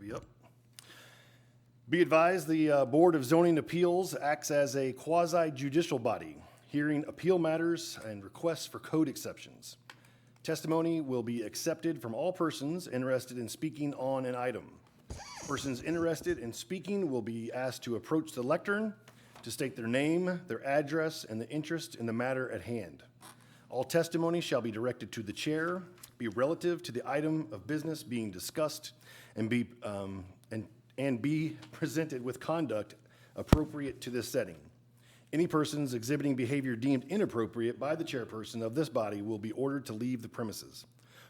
Yep. Be advised, the Board of Zoning Appeals acts as a quasi-judicial body, hearing appeal matters and requests for code exceptions. Testimony will be accepted from all persons interested in speaking on an item. Persons interested in speaking will be asked to approach the lectern to state their name, their address, and the interest in the matter at hand. All testimony shall be directed to the chair, be relative to the item of business being discussed, and be presented with conduct appropriate to this setting. Any persons exhibiting behavior deemed inappropriate by the chairperson of this body will be ordered to leave the premises.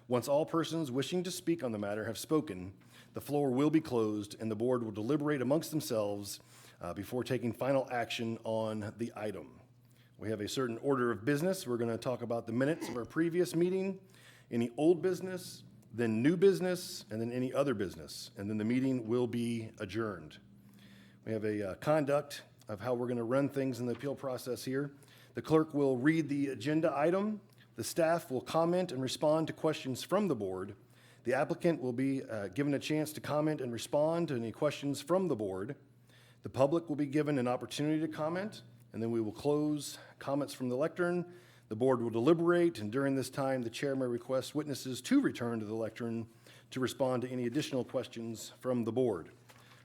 Once all persons wishing to speak on the matter have spoken, the floor will be closed and the board will deliberate amongst themselves before taking final action on the item. We have a certain order of business. We're going to talk about the minutes of our previous meeting, any old business, then new business, and then any other business. And then the meeting will be adjourned. We have a conduct of how we're going to run things in the appeal process here. The clerk will read the agenda item. The staff will comment and respond to questions from the board. The applicant will be given a chance to comment and respond to any questions from the board. The public will be given an opportunity to comment, and then we will close comments from the lectern. The board will deliberate, and during this time, the chair may request witnesses to return to the lectern to respond to any additional questions from the board.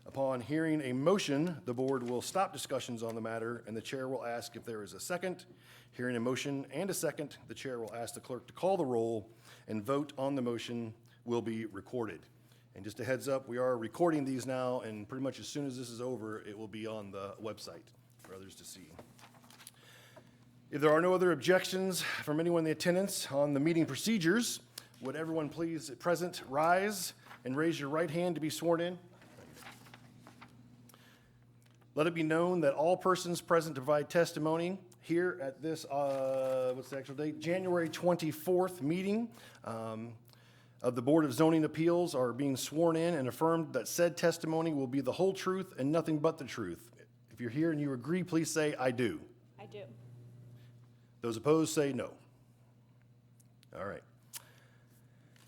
Upon hearing a motion, the board will stop discussions on the matter, and the chair will ask if there is a second. Hearing a motion and a second, the chair will ask the clerk to call the roll, and vote on the motion will be recorded. And just a heads up, we are recording these now, and pretty much as soon as this is over, it will be on the website for others to see. If there are no other objections from anyone in the attendance on the meeting procedures, would everyone please present rise and raise your right hand to be sworn in? Let it be known that all persons present to provide testimony here at this, what's the actual date? January 24th meeting of the Board of Zoning Appeals are being sworn in and affirmed that said testimony will be the whole truth and nothing but the truth. If you're here and you agree, please say, I do. I do. Those opposed say no. All right.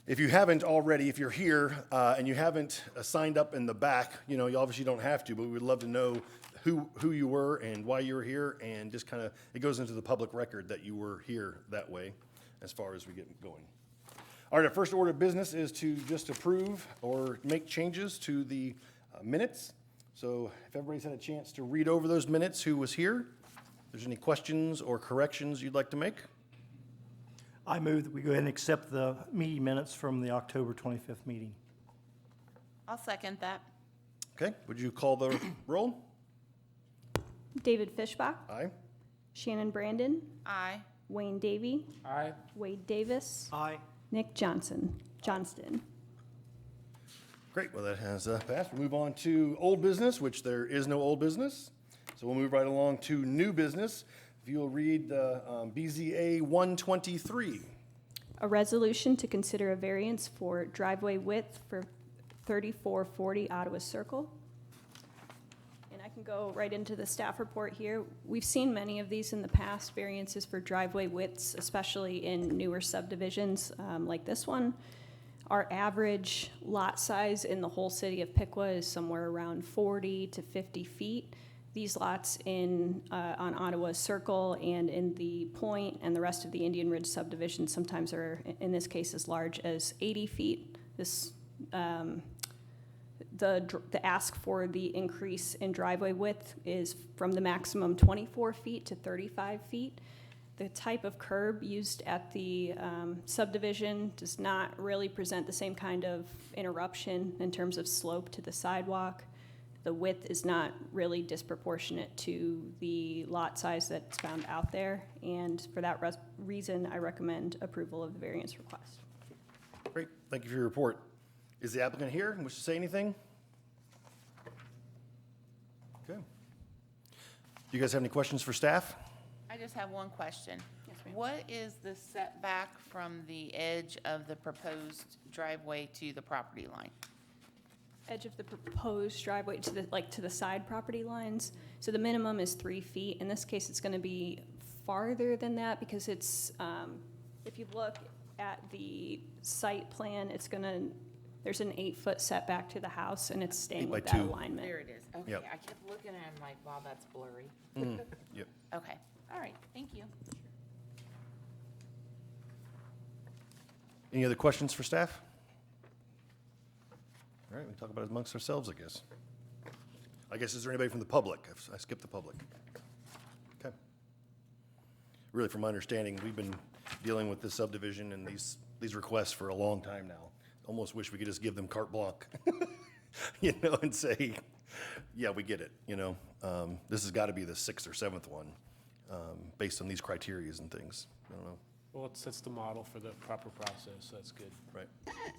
If you haven't already, if you're here and you haven't signed up in the back, you obviously don't have to, but we would love to know who you were and why you were here, and just kind of, it goes into the public record that you were here that way as far as we get going. All right, our first order of business is to just approve or make changes to the minutes. So if everybody's had a chance to read over those minutes, who was here? If there's any questions or corrections you'd like to make? I move that we go ahead and accept the meeting minutes from the October 25th meeting. I'll second that. Okay, would you call the roll? David Fishbach, Aye. Shannon Brandon, Aye. Wayne Davey, Aye. Wade Davis, Aye. Nick Johnston. Great, well, that has passed. We'll move on to old business, which there is no old business. So we'll move right along to new business. If you'll read BZA 123. A resolution to consider a variance for driveway width for 3440 Ottawa Circle. And I can go right into the staff report here. We've seen many of these in the past, variances for driveway widths, especially in newer subdivisions like this one. Our average lot size in the whole city of Piqua is somewhere around 40 to 50 feet. These lots on Ottawa Circle and in the Point and the rest of the Indian Ridge subdivision sometimes are, in this case, as large as 80 feet. This the ask for the increase in driveway width is from the maximum 24 feet to 35 feet. The type of curb used at the subdivision does not really present the same kind of interruption in terms of slope to the sidewalk. The width is not really disproportionate to the lot size that's found out there, and for that reason, I recommend approval of the variance request. Great, thank you for your report. Is the applicant here and wish to say anything? Okay. Do you guys have any questions for staff? I just have one question. Yes, ma'am. What is the setback from the edge of the proposed driveway to the property line? Edge of the proposed driveway to the side property lines. So the minimum is 3 feet. In this case, it's going to be farther than that because it's, if you look at the site plan, it's going to There's an 8-foot setback to the house, and it's staying 8 by with that 2. alignment. There it is. Okay, Yep. I kept looking at him like, wow, that's blurry. Yep. Okay, all right, thank you. Any other questions for staff? All right, we can talk about it amongst ourselves, I guess. Is there anybody from the public? I skipped the public. Okay. Really, from my understanding, we've been dealing with this subdivision and these requests for a long time now. Almost wish we could just give them carte blanche, and say, yeah, we get it, This has got to be the 6th or 7th one, based on these criterias and things. I don't know. Well, it sets the model for the proper process, so that's good. Right.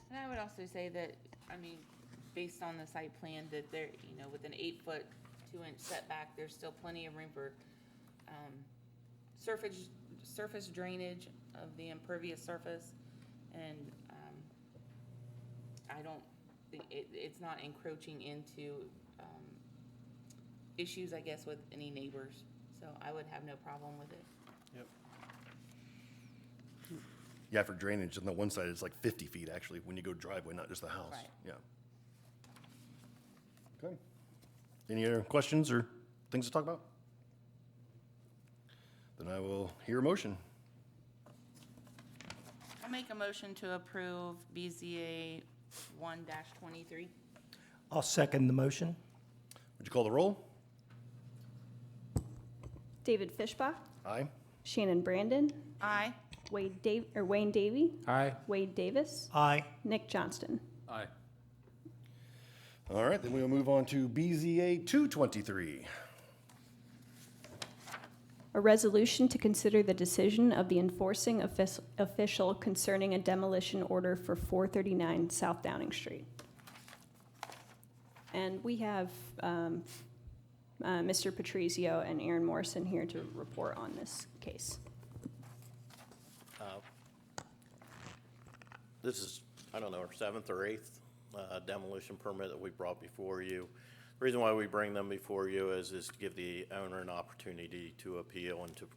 And I would also say that, based on the site plan, that there, with an 8-foot, 2-inch setback, there's still plenty of room for, surface drainage of the impervious surface. And, I don't think, it's not encroaching into, issues, I guess, with any neighbors. So I would have no problem with it. Yep. Yeah, for drainage, on the one side, it's like 50 feet, actually, when you go driveway, not just the house. Right. Yeah. Okay. Any other questions or things to talk about? Then I will hear a motion. I'll make a motion to approve BZA 1-23. I'll second the motion. Would you call the roll? David Fishbach, Aye. Shannon Brandon, Aye. Wayne Davy, Aye. Wade Davis, Aye. Nick Johnston. Aye. All right, then we'll move on to BZA 223. A resolution to consider the decision of the enforcing official concerning a demolition order for 439 South Downing Street. And we have Mr. Patrizio and Aaron Morrison here to report on this case. This is, I don't know, our 7th or 8th demolition permit that we brought before you. The reason why we bring them before you is to give the owner an opportunity to appeal and to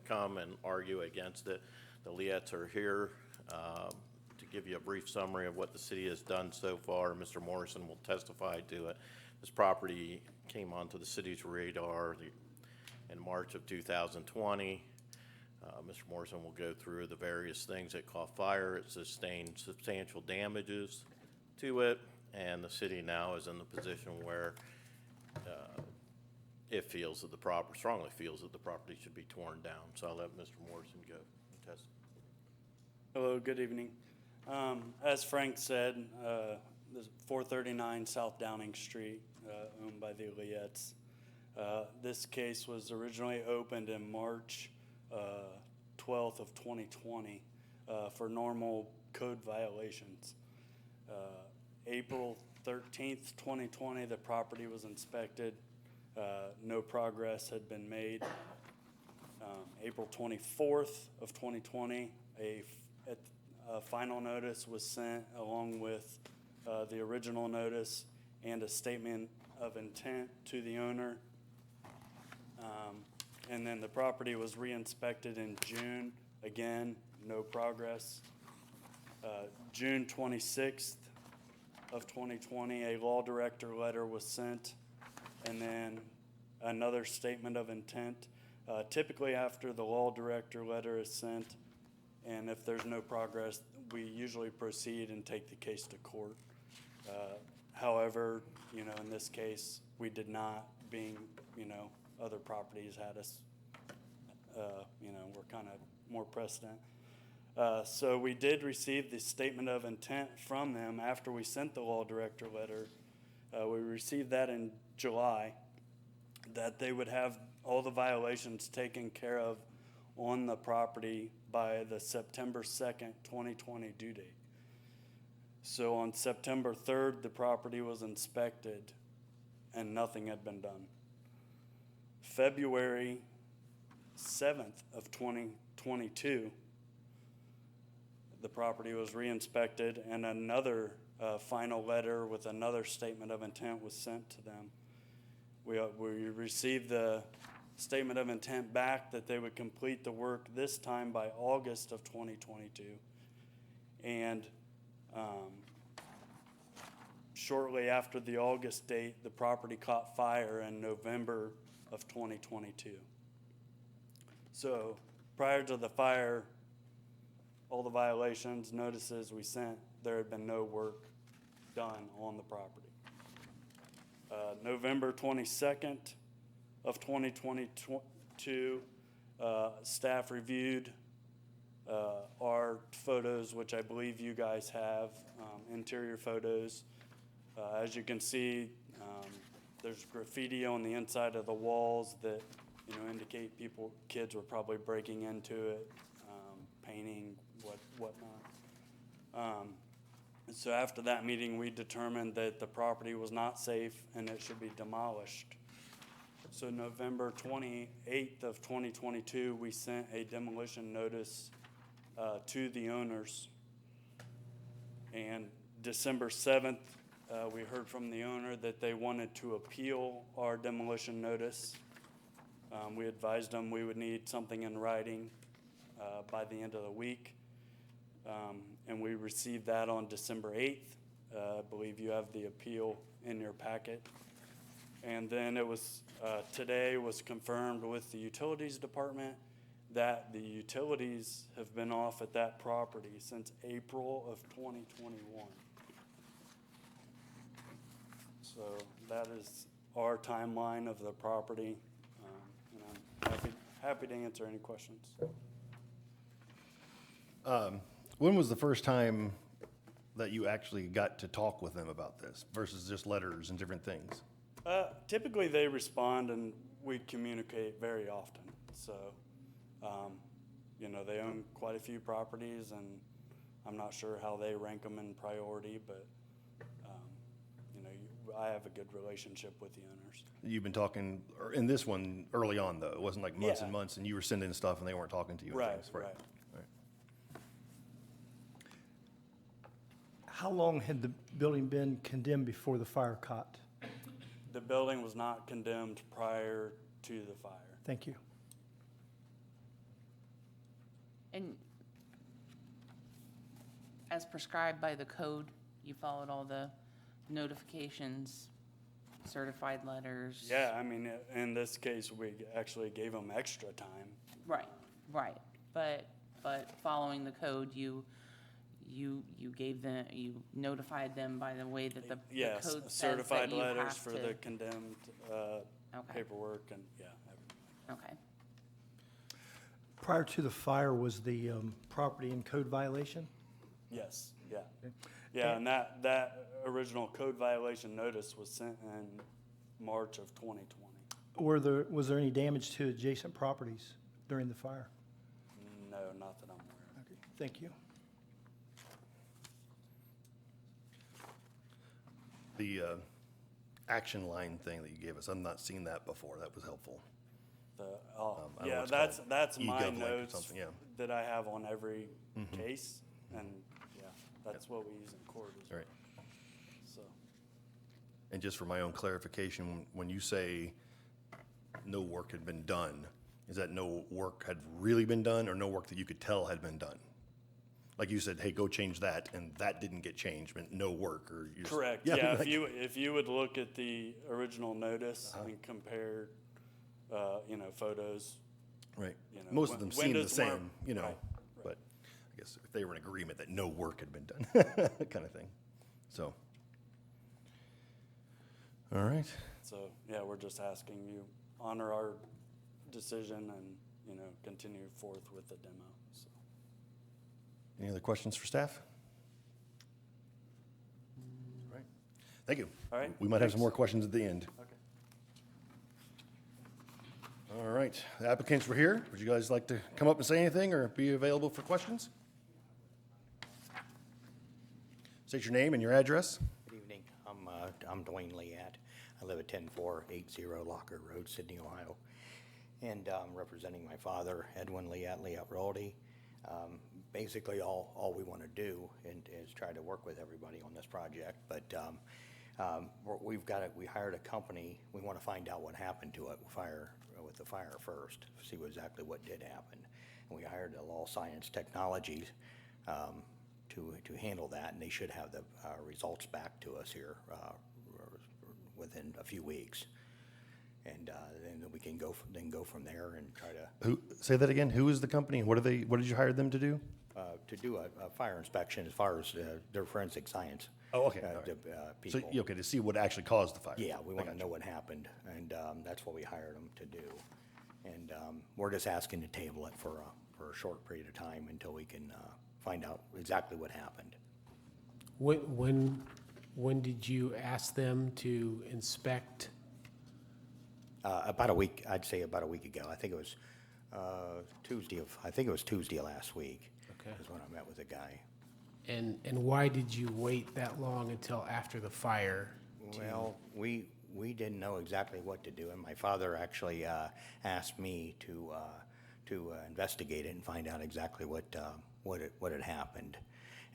come and argue against it. The Liettes are here to give you a brief summary of what the city has done so far. Mr. Morrison will testify to it. This property came onto the city's radar in March of 2020. Mr. Morrison will go through the various things that caught fire. It sustained substantial damages to it, and the city now is in the position where it feels that strongly feels that the property should be torn down. So I'll let Mr. Morrison go and testify. Hello, good evening. As Frank said, this is 439 South Downing Street, owned by the Liettes. This case was originally opened in March 12th of 2020 for normal code violations. April 13th, 2020, the property was inspected. No progress had been made. April 24th of 2020, a final notice was sent along with the original notice and a statement of intent to the owner. And then the property was re-inspected in June. Again, no progress. June 26th of 2020, a law director letter was sent, and then another statement of intent. Typically, after the law director letter is sent, and if there's no progress, we usually proceed and take the case to court. However, in this case, we did not, being, other properties had us, we're kind of more precedent. So we did receive the statement of intent from them after we sent the law director letter. We received that in July, that they would have all the violations taken care of on the property by the September 2nd, 2020 due date. So on September 3rd, the property was inspected and nothing had been done. February 7th of 2022, the property was re-inspected and another final letter with another statement of intent was sent to them. We received the statement of intent back that they would complete the work this time by August of 2022. And shortly after the August date, the property caught fire in November of 2022. So prior to the fire, all the violations, notices we sent, there had been no work done on the property. November 22nd of 2022, staff reviewed our photos, which I believe you guys have, interior photos. As you can see, there's graffiti on the inside of the walls that, indicate kids were probably breaking into it, painting, whatnot. So after that meeting, we determined that the property was not safe and it should be demolished. So November 28th of 2022, we sent a demolition notice to the owners. And December 7th, we heard from the owner that they wanted to appeal our demolition notice. We advised them we would need something in writing by the end of the week. And we received that on December 8th. I believe you have the appeal in your packet. And then it was, today was confirmed with the utilities department that the utilities have been off at that property since April of 2021. So that is our timeline of the property. And I'm happy to answer any questions. When was the first time that you actually got to talk with them about this versus just letters and different things? Typically, they respond and we communicate very often. So, they own quite a few properties, and I'm not sure how they rank them in priority, but, I have a good relationship with the owners. You've been talking, or in this one, early on, though. It wasn't like months and Yeah. months, and you were sending stuff and they weren't talking to you. and Right, things. right. How long had the building been condemned before the fire caught? The building was not condemned prior to the fire. Thank you. And as prescribed by the code, you followed all the notifications, certified letters? Yeah, I mean, in this case, we actually gave them extra time. Right. But following the code, you gave them, you notified them by the way that the Yes, code says that certified you letters have for to- the condemned Okay. paperwork and, yeah, everything. Okay. Prior to the fire, was the property in code violation? Yes, yeah. Yeah, and that original code violation notice was sent in March of 2020. Was there any damage to adjacent properties during the fire? No, not that I'm aware of. Okay, thank you. The action line thing that you gave us, I've not seen that before. That was helpful. The, I don't know yeah, what it's that's called. my eGov Link or notes something, yeah. that I have on every case, and, yeah, that's what we use in court as All well. right. So, And just for my own clarification, when you say no work had been done, is that no work had really been done or no work that you could tell had been done? Like you said, hey, go change that, and that didn't get changed, but no work, or you just. correct, yeah, like- if you would look at the original notice and compare, photos, Right. you know, Most of them seem the windows weren't- same, you know, right, but I guess if they were in agreement that no work had been done, kind of thing. So. All right. so, yeah, we're just asking you honor our decision and, continue forth with the demo, so. Any other questions for staff? All right. Thank you. All right, We might have some thanks. more questions at the end. Okay. All right. The applicants were here. Would you guys like to come up and say anything or be available for questions? State your name and your address. Good evening. I'm Dwayne Liat. I live at 10480 Locker Road, Sydney, Ohio. And I'm representing my father, Edwin Liat Realty. Basically, all we want to do is try to work with everybody on this project. But we hired a company. We want to find out what happened to it with the fire first, see exactly what did happen. And we hired Law Science Technologies. to handle that, and they should have the results back to us here within a few weeks. And then we can go from there and try to Say that again? Who is the company? What did you hire them to do? do a fire inspection as far as their forensic science. Oh, okay, all right. So, People. okay, to see what actually caused the fire? Yeah, we I want to got know you. what happened, and that's what we hired them to do. And we're just asking to table it for a short period of time until we can find out exactly what happened. When did you ask them to inspect? About a week, I'd say about a week ago. I think it was Tuesday last week. Okay. Is when I met with the guy. And why did you wait that long until after the fire? Well, we didn't know exactly what to do, and my father actually asked me to investigate it and find out exactly what had happened.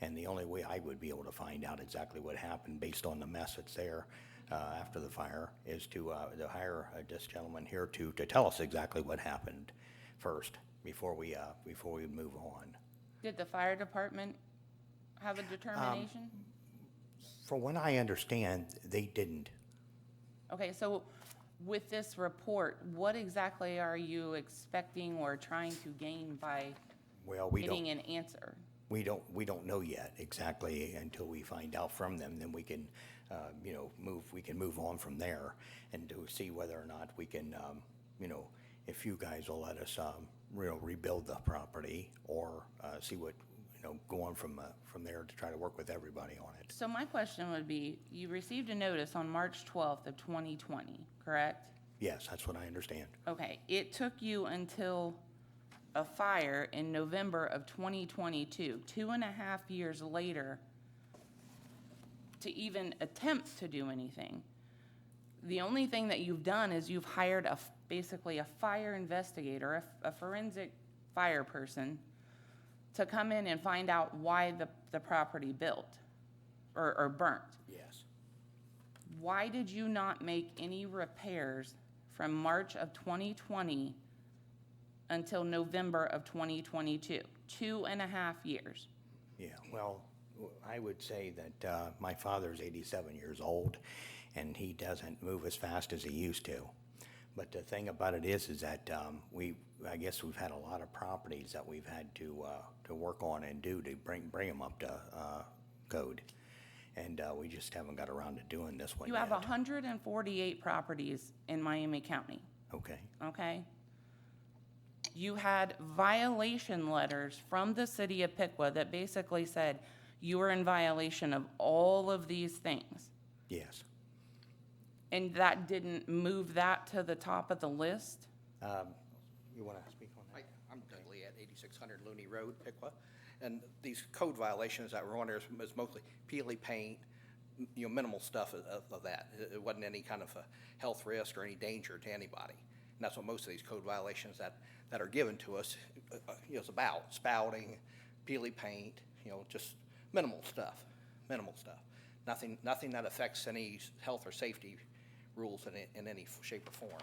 And the only way I would be able to find out exactly what happened based on the mess that's there after the fire is to hire this gentleman here to tell us exactly what happened first before we move on. Did the fire department have a determination? From what I understand, they didn't. Okay, so with this report, what exactly are you expecting or trying to gain by Well, we getting don't. an answer? We don't know yet exactly until we find out from them. Then we can, we can move on from there and to see whether or not we can, if you guys will let us, rebuild the property or see what, go on from there to try to work with everybody on it. So my question would be, you received a notice on March 12th of 2020, correct? Yes, that's what I understand. Okay, it took you until a fire in November of 2022, 2.5 years later, to even attempt to do anything. The only thing that you've done is you've hired basically a fire investigator, a forensic fire person, to come in and find out why the property built or burnt. Yes. Why did you not make any repairs from March of 2020 until November of 2022? 2.5 years. Yeah, well, I would say that my father's 87 years old, and he doesn't move as fast as he used to. But the thing about it is that I guess we've had a lot of properties that we've had to work on and do to bring them up to code, and we just haven't got around to doing this one You yet. have 148 properties in Miami County, Okay. okay? You had violation letters from the city of Piqua that basically said you were in violation of all of these things. Yes. And that didn't move that to the top of the list? You want to speak on that? I'm Dudley at 8600 Looney Road, Piqua. And these code violations that were on there is mostly peely paint, minimal stuff of that. It wasn't any kind of a health risk or any danger to anybody. And that's what most of these code violations that are given to us is about. Spouting, peely paint, just minimal stuff. Nothing that affects any health or safety rules in any shape or form.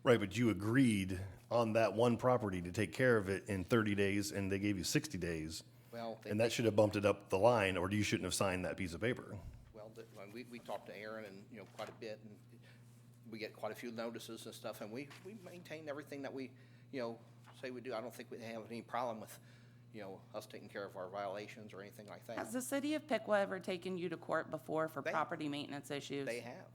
Right, but you agreed on that one property to take care of it in 30 days, and they gave you 60 days. Well, And that should have bumped it up the line, or you shouldn't have signed that piece of paper. Well, when we talked to Aaron and, quite a bit, and we get quite a few notices and stuff, and we maintain everything that we, say we do. I don't think we have any problem with, us taking care of our violations or anything like that. Has the city of Piqua ever taken you to court before for They- property maintenance issues? They have.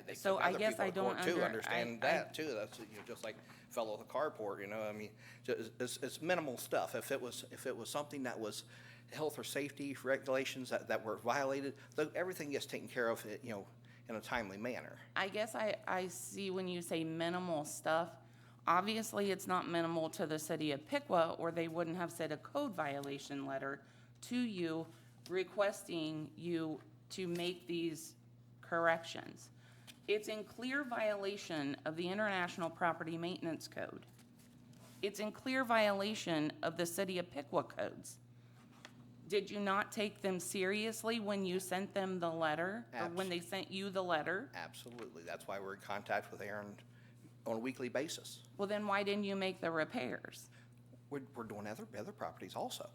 They So took I other guess people I to don't court, too, I- understand that too. That's, just like fellow with a carport, I mean, it's minimal stuff. If it was something that was health or safety regulations that were violated, everything gets taken care of, in a timely manner. I guess I see when you say minimal stuff, obviously it's not minimal to the city of Piqua, or they wouldn't have said a code violation letter to you requesting you to make these corrections. It's in clear violation of the International Property Maintenance Code. It's in clear violation of the city of Piqua codes. Did you not take them seriously when you sent them the letter, or when they sent you the letter? Absolutely. That's why we're in contact with Aaron on a weekly basis. Well, then why didn't you make the repairs? We're doing other properties also.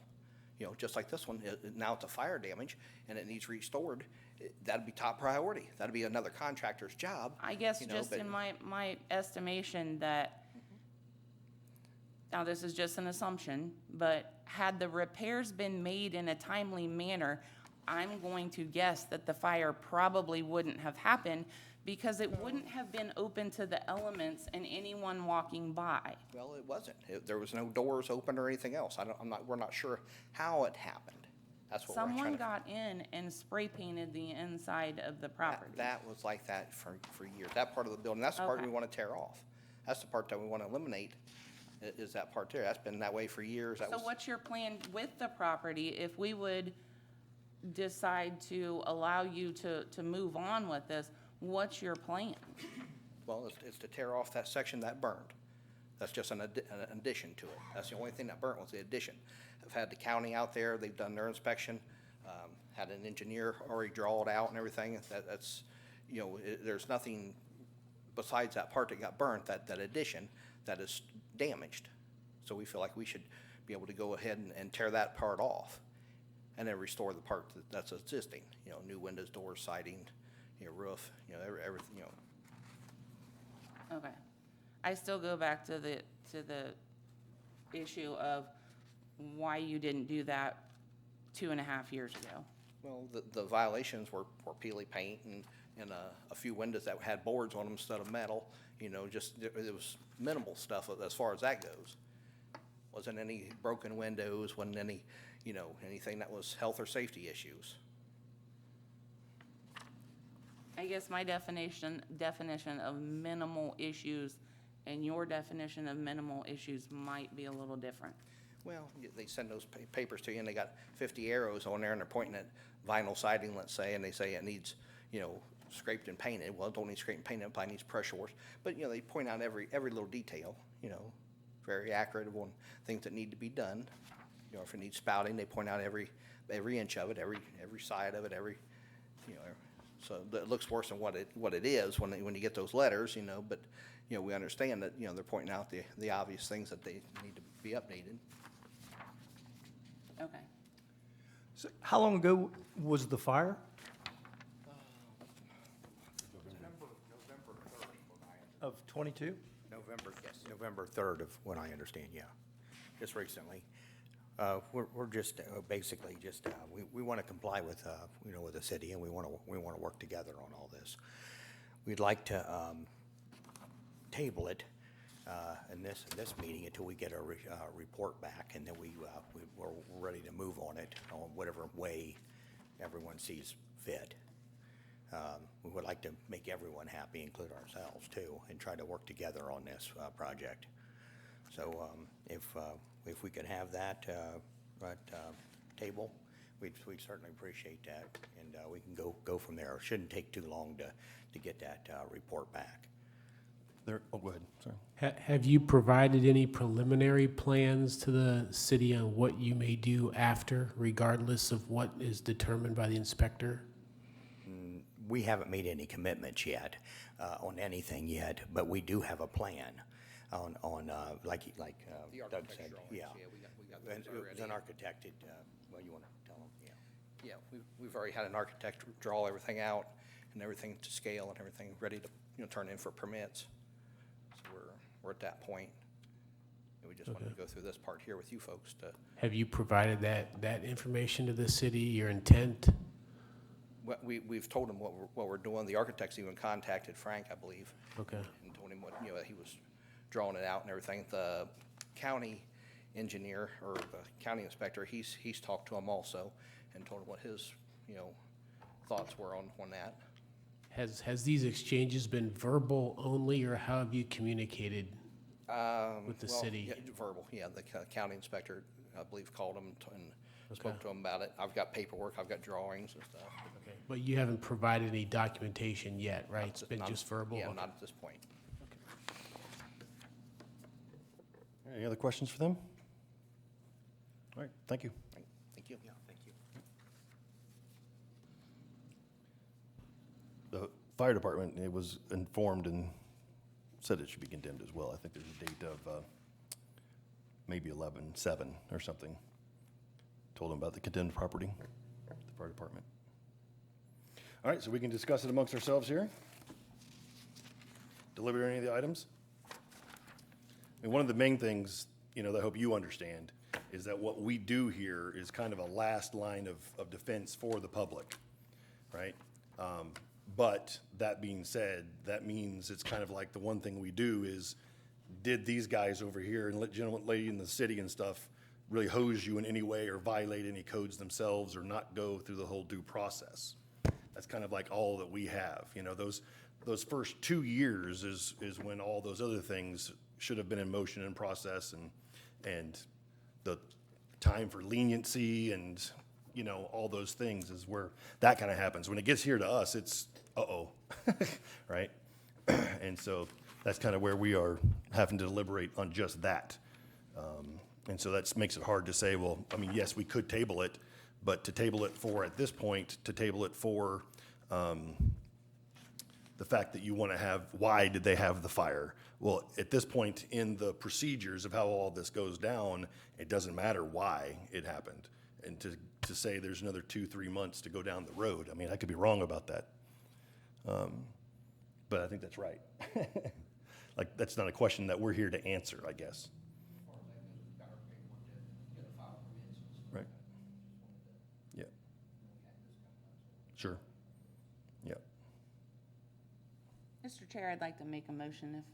you know, just like this one, now it's a fire damage and it needs restored, that'd be top priority. That'd be another contractor's job. I guess you know, just but- in my estimation that, now this is just an assumption, but had the repairs been made in a timely manner, I'm going to guess that the fire probably wouldn't have happened because it wouldn't have been open to the elements and anyone walking by. Well, it wasn't. There was no doors open or anything else. We're not sure how it happened. That's what we're trying Someone to. got in and spray painted the inside of the property. That was like that for years. That part of the building, that's the part we Okay. want to tear off. That's the part that we want to eliminate, is that part there. That's been that way for years. That So was, what's your plan with the property if we would decide to allow you to move on with this? What's your plan? well, it's to tear off that section that burned. That's just an addition to it. That's the only thing that burnt was the addition. I've had the county out there, they've done their inspection, had an engineer already draw it out and everything. That's, you know, there's nothing besides that part that got burnt, that addition, that is damaged. So we feel like we should be able to go ahead and tear that part off and then restore the part that's existing, you know, new windows, doors, siding, you know, roof, you know, everything, you know. Okay. I still go back to the issue of why you didn't do that 2.5 years ago. Well, the violations were peely paint and a few windows that had boards on them instead of metal, you know, just, it was minimal stuff as far as that goes. Wasn't any broken windows, wasn't any, you know, anything that was health or safety issues. I guess my definition of minimal issues and your definition of minimal issues might be a little different. Well, they send those papers to you and they got 50 arrows on there and they're pointing at vinyl siding, let's say, and they say it needs, you know, scraped and painted. Well, it don't need scraped and painted, it probably needs pressure washed. But, you know, they point out every little detail, you know, very accurate on things that need to be done. You know, if it needs spouting, they point out every inch of it, every side of it, you know, so it looks worse than what it is when you get those letters, you know, but, you know, we understand that, you know, they're pointing out the obvious things that they need to be updated. Okay. So how long ago was the fire? Of 22? November 3rd of what I understand, yeah, just recently. We're just basically just, we want to comply with, you know, with the city, and we want to work together on all this. We'd like to table it in this meeting until we get a report back, and then we're ready to move on it on whatever way everyone sees fit. We would like to make everyone happy, include ourselves too, and try to work together on this project. So if we could have that table, we'd certainly appreciate that, and we can go from there. It shouldn't take too long to get that report back. Oh, go ahead, sorry. Have you provided any preliminary plans to the city on what you may do after, regardless of what is determined by the inspector? We haven't made any commitments yet on anything yet, but we do have a plan on like The Doug architect's said. drawings, Yeah. we got And those it was already. an architected, well, you want to tell them? Yeah. Yeah, we've already had an architect draw everything out and everything to scale and everything ready to, you know, turn in for permits. So we're at that point. And we just wanted to go through this part here with you folks to, Have you provided that information to the city, your intent? we've told him what we're doing. The architect's even contacted Frank, I believe. Okay. And told him what, you know, that he was drawing it out and everything. The county engineer or the county inspector, he's talked to him also and told him what his, you know, thoughts were on that. Has these exchanges been verbal only, or how have you communicated with the Well, city? yeah, verbal, yeah, the county inspector, I believe, called him and spoke to him about it. I've got paperwork, I've got drawings and stuff. Okay. But you haven't provided any documentation yet, right? It's been Not- just verbal? Yeah, Okay. not at this point. Any other questions for them? All right, thank you. Thank you. Yeah, thank you. The fire department, it was informed and said it should be condemned as well. I think there's a date of maybe 11/7 or something. told him about the condemned property, the fire department. All right, so we can discuss it amongst ourselves here. Deliver any of the items. I mean, one of the main things, that I hope you understand is that what we do here is kind of a last line of defense for the public, right? But that being said, that means it's kind of like the one thing we do is, did these guys over here and lady in the city and stuff really hose you in any way or violate any codes themselves or not go through the whole due process? That's kind of like all that we have. Those first 2 years is when all those other things should have been in motion and process, and the time for leniency and, all those things is where that kind of happens. When it gets here to us, it's, right? And so that's kind of where we are having to deliberate on just that. And so that makes it hard to say, well, I mean, yes, we could table it, but to table it for, at this point, to table it for the fact that you want to have, why did they have the fire? Well, at this point in the procedures of how all this goes down, it doesn't matter why it happened. And to say there's another 2-3 months to go down the road, I mean, I could be wrong about that. But I think that's right. Like, that's not a question that we're here to answer, I guess. Right. Yeah. Sure. Yeah. Mr. Chair, I'd like to make a motion if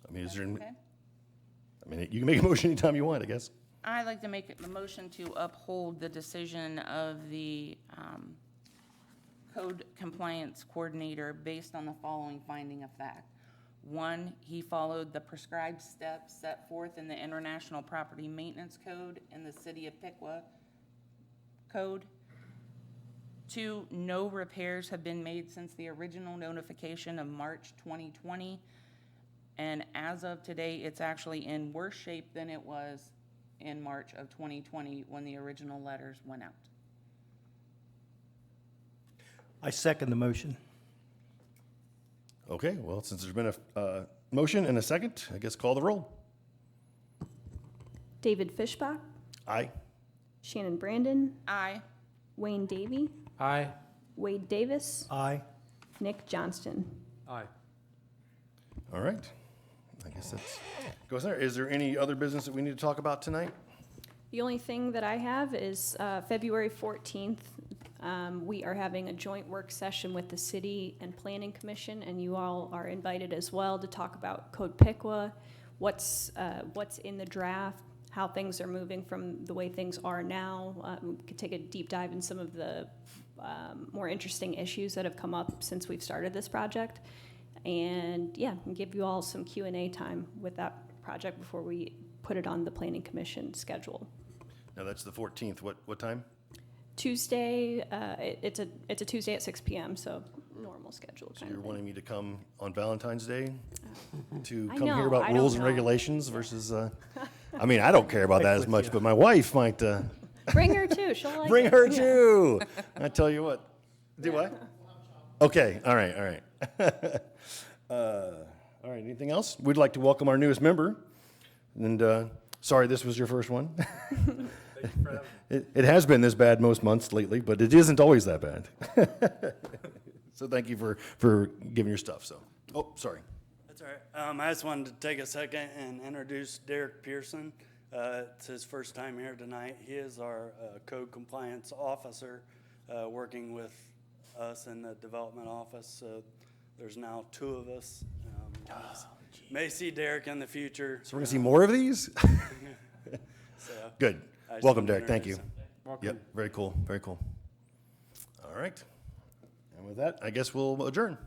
I mean, is that's there, okay. I mean, you can make a motion anytime you want, I guess. I'd like to make a motion to uphold the decision of the code compliance coordinator based on the following finding of fact. 1, he followed the prescribed steps set forth in the International Property Maintenance Code and the City of Piqua Code. 2, no repairs have been made since the original notification of March 2020. And as of today, it's actually in worse shape than it was in March of 2020 when the original letters went out. I second the motion. Okay, well, since there's been a motion and a second, I guess call the roll. David Fishbach, Aye. Shannon Brandon, Aye. Wayne Davy, Aye. Wade Davis, Aye. Nick Johnston. Aye. All right. I guess that's, goes there. Is there any other business that we need to talk about tonight? The only thing that I have is February 14th, we are having a joint work session with the City and Planning Commission, and you all are invited as well to talk about Code Piqua, what's in the draft, how things are moving from the way things are now. We could take a deep dive in some of the more interesting issues that have come up since we've started this project. And yeah, and give you all some Q&A time with that project before we put it on the Planning Commission schedule. Now, that's the 14th. What time? Tuesday, it's a Tuesday at 6 p.m., so normal schedule So kind you're of wanting me to come on Valentine's Day to I come know, hear I about don't rules and know. regulations versus, I mean, I don't care about that as with much, you. but my wife might Bring her too, she'll like bring it. her Yeah. too. I tell you what. Do what? Okay, all right, all right. All right, anything else? We'd like to welcome our newest member. And sorry this was your first one. It has been this bad most months lately, but it isn't always that bad. So thank you for giving your stuff, so. Oh, sorry. That's all right. I just wanted to take a second and introduce Derek Pearson. It's his first time here tonight. He is our code compliance officer, working with us in the development office. So there's now 2 of us. May see Derek in the future. So we're gonna see more of these? So Good. I just Welcome, wanted to Derek. Thank you. introduce him. Yep, very cool, very cool. All right. And with that, I guess we'll adjourn.